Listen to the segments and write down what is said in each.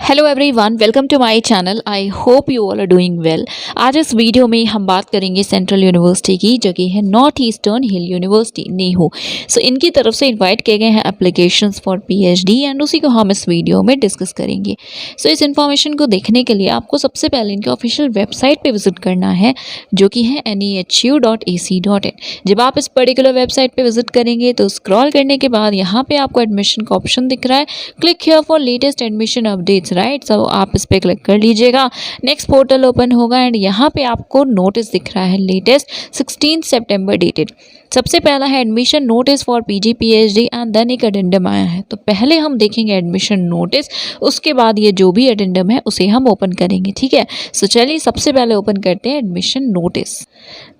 Hello everyone, welcome to my channel. I hope you all are doing well. आज इस video में हम बात करेंगे सेंट्रल यूनिवर्सिटी की, जो कि है नॉर्थ ईस्टर्न हिल यूनिवर्सिटी नीहू। सो इनकी तरफ से इनवाइट किए गए हैं एप्लीकेशंस फॉर पीएचडी एंड उसी को हम इस वीडियो में डिस्कस करेंगे। सो इस इन्फॉर्मेशन को देखने के लिए आपको सबसे पहले इनके ऑफिशियल वेबसाइट पर विजिट करना है, जो कि है nehu.ac.in। जब आप इस पर्टिकुलर वेबसाइट पर विजिट करेंगे तो स्क्रॉल करने के बाद यहाँ पे आपको एडमिशन का ऑप्शन दिख रहा है, click here for latest admission updates, right. So आप इस पे क्लिक कर लीजिएगा, नेक्स्ट पोर्टल ओपन होगा एंड यहाँ पे आपको नोटिस दिख रहा है लेटेस्ट 16 सितंबर डेटेड। सबसे पहला है admission notice for PG PhD and then एक एडेंडम आया है। तो पहले हम देखेंगे एडमिशन नोटिस, उसके बाद ये जो भी एडेंडम है उसे हम ओपन करेंगे, ठीक है। सो चलिए सबसे पहले ओपन करते हैं एडमिशन नोटिस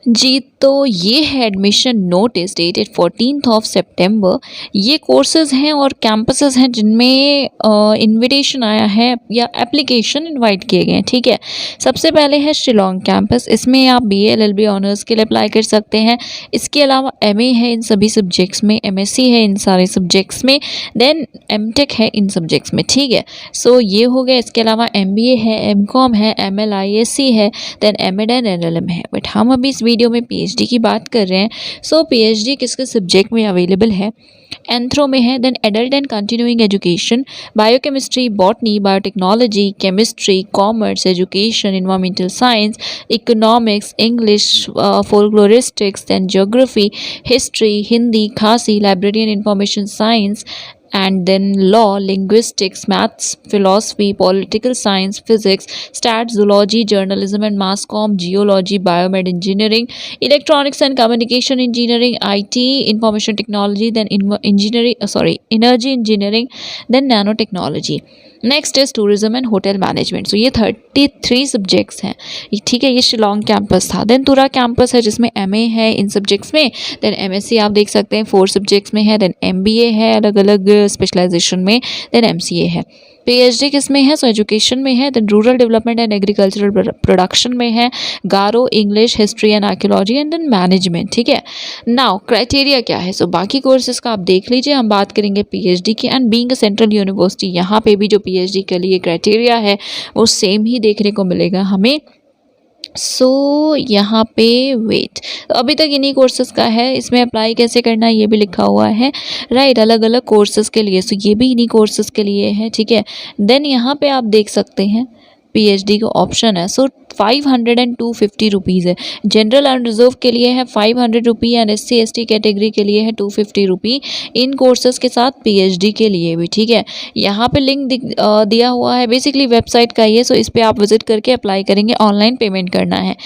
जी। तो ये है एडमिशन नोटिस डेटेड 14 सितंबर। ये कोर्सेज हैं और कैंपसेस हैं जिनमें इनविटेशन आया है या एप्लीकेशन इनवाइट किए गए हैं, ठीक है। सबसे पहले है शिलोंग कैंपस, इसमें आप बीए एलएलबी ऑनर्स के लिए अप्लाई कर सकते हैं। इसके अलावा एमए है इन सभी सब्जेक्ट्स में, एमएससी है इन सारे सब्जेक्ट्स में, देन एमटेक है इन सब्जेक्ट्स में, ठीक है। सो ये हो गया। इसके अलावा एमबीए है, एमकॉम है, एमएलआईएससी है, देन एमएड एंड एलएलएम है। बट हम अभी इस वीडियो में पीएचडी की बात कर रहे हैं। सो पीएचडी किस किस सब्जेक्ट में अवेलेबल है? एंथ्रो में है, then adult and continuing education, biochemistry, botany, biotechnology, chemistry, commerce, education, environmental science, economics, English, folkloristics, then geography, history, Hindi, Khasi, library and information science, and then law, linguistics, maths, philosophy, political science, physics, stats, zoology, journalism and mass comm, geology, biomed engineering, electronics and communication engineering, IT, information technology, then energy engineering, then nanotechnology. Next is tourism and hotel management. So ये 33 subjects हैं, ठीक है। ये Shillong campus था। Then Tura campus है जिसमें MA है इन सब्जेक्ट्स में, देन एमएससी आप देख सकते हैं 4 सब्जेक्ट्स में है, देन एमबीए है अलग अलग स्पेशलाइजेशन में, देन एमसीए है। पीएचडी किस में है? सो एजुकेशन में है, then rural development and agricultural production में है, Garo, English, history and archaeology and then management, ठीक है। नाउ क्राइटेरिया क्या है? सो बाकी कोर्सेज का आप देख लीजिए, हम बात करेंगे पीएचडी की। And being a central university, यहाँ पे भी जो पीएचडी के लिए क्राइटेरिया है वो सेम ही देखने को मिलेगा हमें। सो यहाँ पे वेट, तो अभी तक इन्हीं कोर्सेज का है। इसमें अप्लाई कैसे करना है ये भी लिखा हुआ है, राइट, अलग अलग कोर्सेज के लिए। सो ये भी इन्हीं कोर्सेज के लिए है, ठीक है। देन यहाँ पे आप देख सकते हैं पीएचडी का ऑप्शन है। सो 500 एंड 250 रुपीज़ है। जनरल एंड रिजर्व के लिए है 500 rupee and SC ST category के लिए है 250 रुपी, इन कोर्सेज के साथ पीएचडी के लिए भी, ठीक है। यहाँ पे लिंक दिया हुआ है, बेसिकली वेबसाइट का ये। सो इस पर आप विजिट करके अप्लाई करेंगे, ऑनलाइन पेमेंट करना है।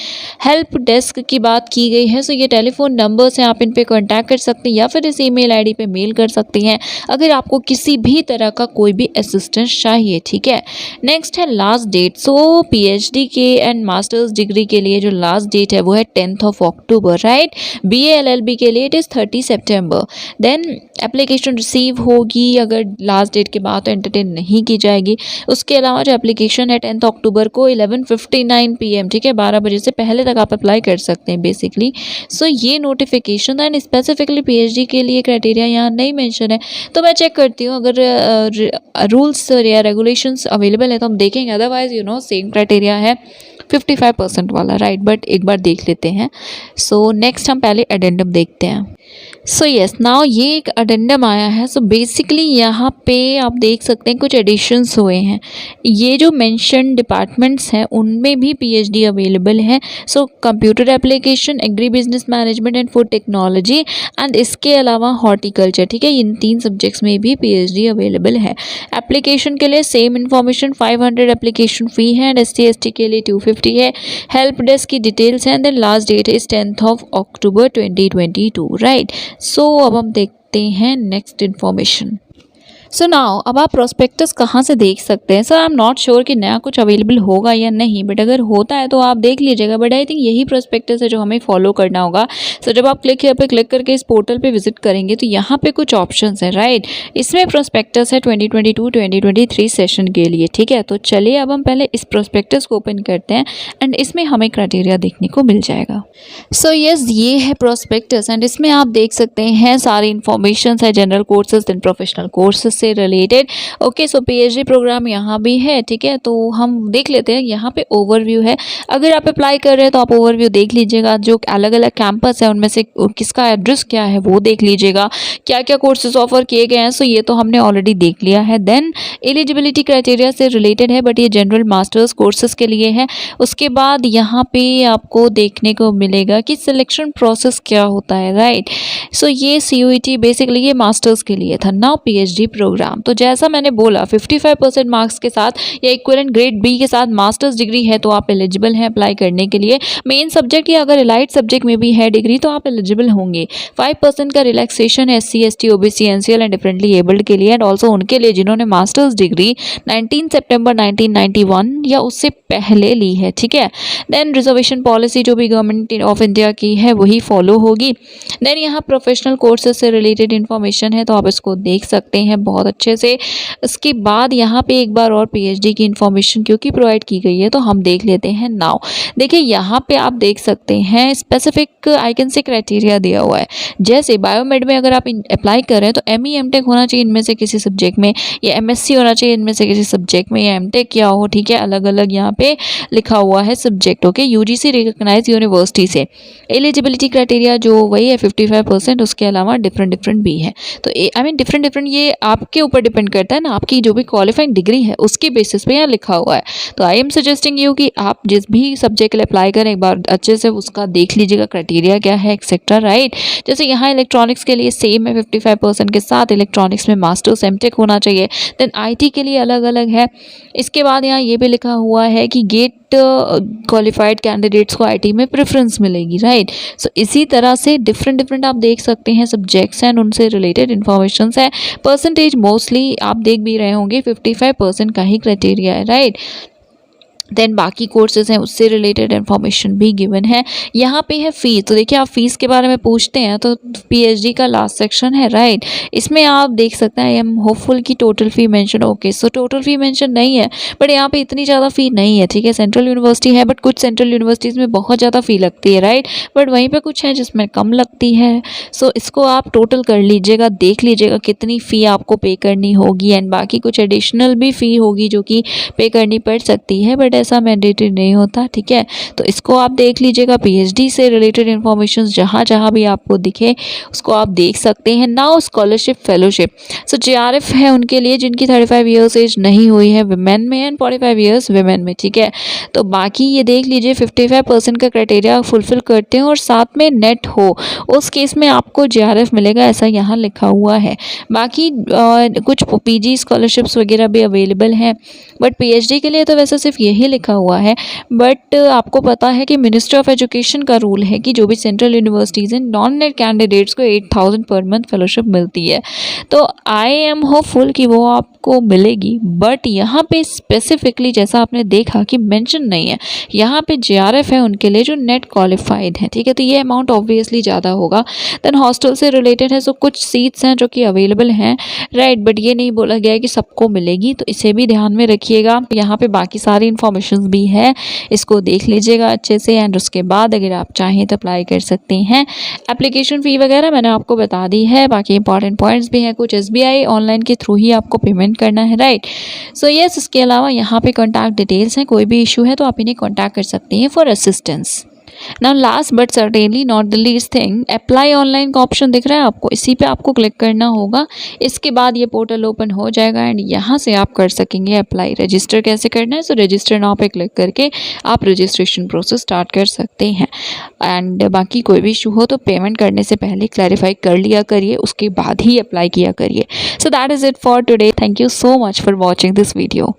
हेल्प डेस्क की बात की गई है। सो ये टेलीफोन नंबर्स हैं, आप इन पर कॉन्टैक्ट कर सकते हैं या फिर इस ईमेल आईडी पे मेल कर सकते हैं अगर आपको किसी भी तरह का कोई भी असिस्टेंस चाहिए, ठीक है। नेक्स्ट है लास्ट डेट। सो पीएचडी के एंड मास्टर्स डिग्री के लिए जो लास्ट डेट है वो है 10 अक्टूबर, राइट। बीए एलएलबी के लिए इट इज़ 30 सितंबर। देन एप्लीकेशन रिसीव होगी अगर लास्ट डेट के बाद तो एंटरटेन नहीं की जाएगी। उसके अलावा जो एप्लीकेशन है 10 अक्टूबर को 11:59 PM, ठीक है, 12 बजे से पहले तक आप अप्लाई कर सकते हैं बेसिकली। सो ये नोटिफिकेशन एंड स्पेसिफिकली पीएचडी के लिए क्राइटेरिया यहाँ नहीं मेंशन है, तो मैं चेक करती हूँ अगर रूल्स या रेगुलेशंस अवेलेबल है तो हम देखेंगे, अदरवाइज सेम क्राइटेरिया है 55% वाला, राइट। बट एक बार देख लेते हैं। सो नेक्स्ट हम पहले एडेंडम देखते हैं। सो यस, नाउ ये एक अडेंडम आया है। सो बेसिकली यहाँ पे आप देख सकते हैं कुछ एडिशंस हुए हैं। ये जो मेंशन डिपार्टमेंट्स हैं उनमें भी पीएचडी अवेलेबल है। So computer application, agri business management and food technology and इसके अलावा हॉर्टिकल्चर, ठीक है। इन 3 सब्जेक्ट्स में भी पीएचडी अवेलेबल है। एप्लीकेशन के लिए सेम इन्फॉर्मेशन, 500 एप्लीकेशन फ़ी है एंड एससी एसटी के लिए 250 है। हेल्प डेस्क की डिटेल्स हैं, then last date is 10 October 2022, right. So अब हम देखते हैं नेक्स्ट इन्फॉर्मेशन। सो नाउ अब आप प्रोस्पेक्टस कहाँ से देख सकते हैं? Sir I am not sure कि नया कुछ अवेलेबल होगा या नहीं, बट अगर होता है तो आप देख लीजिएगा। बट आई थिंक यही प्रोस्पेक्टस है जो हमें फॉलो करना होगा। सो जब आप यहाँ पे क्लिक करके इस पोर्टल पे विजिट करेंगे तो यहाँ पे कुछ ऑप्शंस हैं, राइट। इसमें प्रोस्पेक्टस है 2022-2023 सेशन के लिए, ठीक है। तो चलिए अब हम पहले इस प्रोस्पेक्टस को ओपन करते हैं एंड इसमें हमें क्राइटेरिया देखने को मिल जाएगा। सो यस, ये है प्रोस्पेक्टस एंड इसमें आप देख सकते हैं सारी इन्फॉर्मेशन है, general courses, then professional courses से related. Okay, so PhD programme यहाँ भी है, ठीक है। तो हम देख लेते हैं, यहाँ पे ओवरव्यू है। अगर आप अप्लाई कर रहे हैं तो आप ओवरव्यू देख लीजिएगा, जो अलग अलग कैंपस है उनमें से किसका एड्रेस क्या है वो देख लीजिएगा, क्या क्या कोर्सेज ऑफर किए गए हैं। सो ये तो हमने ऑलरेडी देख लिया है। देन एलिजिबिलिटी क्राइटेरिया से रिलेटेड है, बट ये जनरल मास्टर्स कोर्सेज के लिए है। उसके बाद यहाँ पे आपको देखने को मिलेगा कि सिलेक्शन प्रोसेस क्या होता है, राइट। सो ये CUET बेसिकली ये मास्टर्स के लिए था, नाउ पीएचडी प्रोग्राम। तो जैसा मैंने बोला 55% मार्क्स के साथ या इक्विवेलेंट ग्रेड बी के साथ मास्टर्स डिग्री है तो आप एलिजिबल हैं अप्लाई करने के लिए। मेन सब्जेक्ट या अगर एलाइड सब्जेक्ट में भी है डिग्री तो आप एलिजिबल होंगे। 5% का रिलैक्सेशन है SC ST OBC NCL and differently abled के लिए, एंड ऑल्सो उनके लिए जिन्होंने मास्टर्स डिग्री 19 सितंबर 1991 या उससे पहले ली है, ठीक है। देन रिजर्वेशन पॉलिसी जो भी गवर्नमेंट ऑफ इंडिया की है वही फॉलो होगी। देन यहाँ प्रोफेशनल कोर्सेज से रिलेटेड इन्फॉर्मेशन है तो आप इसको देख सकते हैं बहुत अच्छे से। इसके बाद यहाँ पे एक बार और पीएचडी की इन्फॉर्मेशन क्योंकि प्रोवाइड की गई है तो हम देख लेते हैं नाउ। देखिए यहाँ पे आप देख सकते हैं specific I can say criteria दिया हुआ है। जैसे बायोमेड में अगर आप अप्लाई कर रहे हैं तो ME MTech होना चाहिए इनमें से किसी सब्जेक्ट में, या MSc होना चाहिए इनमें से किसी सब्जेक्ट में, या MTech क्या हो, ठीक है। अलग अलग यहाँ पे लिखा हुआ है subject, okay. UGC recognised university से एलिजिबिलिटी क्राइटेरिया जो वही है 55%, उसके अलावा डिफरेंट भी है। तो आई मीन डिफरेंट ये आपके ऊपर डिपेंड करता है ना, आपकी जो भी क्वालिफाइंग डिग्री है उसके बेसिस पे यहाँ लिखा हुआ है। तो आई एम सजेस्टिंग यू कि आप जिस भी सब्जेक्ट के लिए अप्लाई करें एक बार अच्छे से उसका देख लीजिएगा क्राइटेरिया क्या है एक्सेट्रा, राइट। जैसे यहाँ इलेक्ट्रॉनिक्स के लिए सेम है 55% के साथ, इलेक्ट्रॉनिक्स में मास्टर्स MTech होना चाहिए। देन IT के लिए अलग अलग है। इसके बाद यहाँ ये भी लिखा हुआ है कि गेट क्वालिफाइड कैंडिडेट्स को IT में प्रेफरेंस मिलेगी, राइट। सो इसी तरह से डिफरेंट आप देख सकते हैं सब्जेक्ट्स एंड उनसे रिलेटेड इन्फॉर्मेशन है। परसेंटेज मोस्टली आप देख भी रहे होंगे 55% का ही क्राइटेरिया है, राइट। देन बाकी कोर्सेज हैं उससे रिलेटेड इन्फॉर्मेशन भी गिवन है। यहाँ पे है फ़ीस। तो देखिए आप फ़ीस के बारे में पूछते हैं तो पीएचडी का लास्ट सेक्शन है, राइट। इसमें आप देख सकते हैं आई एम होपफुल की टोटल फ़ी मेंशन, ओके। सो टोटल फ़ी मेंशन नहीं है, बट यहाँ पे इतनी ज़्यादा फ़ी नहीं है, ठीक है। सेंट्रल यूनिवर्सिटी है बट कुछ सेंट्रल यूनिवर्सिटीज़ में बहुत ज़्यादा फ़ी लगती है, राइट, बट वहीं पर कुछ है जिसमें कम लगती है। सो इसको आप टोटल कर लीजिएगा, देख लीजिएगा कितनी फ़ी आपको पे करनी होगी, एंड बाकी कुछ एडिशनल भी फ़ी होगी जो कि पे करनी पड़ सकती है, बट ऐसा मैंडेटरी नहीं होता, ठीक है। तो इसको आप देख लीजिएगा, पीएचडी से रिलेटेड इन्फॉर्मेशन जहाँ भी आपको दिखे उसको आप देख सकते हैं। नाउ स्कॉलरशिप फेलोशिप, सो JRF है उनके लिए जिनकी 35 ईयर्स एज नहीं हुई है विमेन में, एंड 45 ईयर्स विमेन में, ठीक है। तो बाकी ये देख लीजिए 55% का क्राइटेरिया फुलफिल करते हैं और साथ में नेट हो उस केस में आपको JRF मिलेगा, ऐसा यहाँ लिखा हुआ है। बाकी कुछ PG स्कॉलरशिप्स वगैरह भी अवेलेबल हैं, बट पीएचडी के लिए तो वैसे सिर्फ यही लिखा हुआ है। बट आपको पता है कि मिनिस्ट्री ऑफ एजुकेशन का रूल है कि जो भी सेंट्रल यूनिवर्सिटीज़ हैं नॉन नेट कैंडिडेट्स को 8000 पर मंथ फेलोशिप मिलती है। तो आई एम होपफुल कि वो आपको मिलेगी, बट यहाँ पे स्पेसिफिकली जैसा आपने देखा कि मेंशन नहीं है, यहाँ पे JRF है उनके लिए जो नेट क्वालिफाइड है, ठीक है। तो ये अमाउंट ऑब्वियसली ज़्यादा होगा। देन हॉस्टल से रिलेटेड है, सो कुछ सीट्स हैं जो कि अवेलेबल हैं, राइट, बट ये नहीं बोला गया है कि सबको मिलेगी, तो इसे भी ध्यान में रखिएगा। यहाँ पे बाकी सारी इन्फॉर्मेशन भी है, इसको देख लीजिएगा अच्छे से, एंड उसके बाद अगर आप चाहें तो अप्लाई कर सकते हैं। एप्लीकेशन फ़ी वगैरह मैंने आपको बता दी है, बाकी इंपॉर्टेंट पॉइंट्स भी हैं। कुछ SBI ऑनलाइन के थ्रू ही आपको पेमेंट करना है, राइट। सो यस, इसके अलावा यहाँ पे कॉन्टैक्ट डिटेल्स हैं, कोई भी इशू है तो आप इन्हें कॉन्टैक्ट कर सकते हैं for assistance. Now last but certainly not the least thing, apply online का ऑप्शन दिख रहा है आपको, इसी पे आपको क्लिक करना होगा। इसके बाद ये पोर्टल ओपन हो जाएगा एंड यहाँ से आप कर सकेंगे अप्लाई। रजिस्टर कैसे करना है, सो रजिस्टर नाउ पे क्लिक करके आप रजिस्ट्रेशन प्रोसेस स्टार्ट कर सकते हैं। एंड बाकी कोई भी इशू हो तो पेमेंट करने से पहले क्लैरिफाई कर लिया करिए, उसके बाद ही अप्लाई किया करिए। So that is it for today. Thank you so much for watching this video.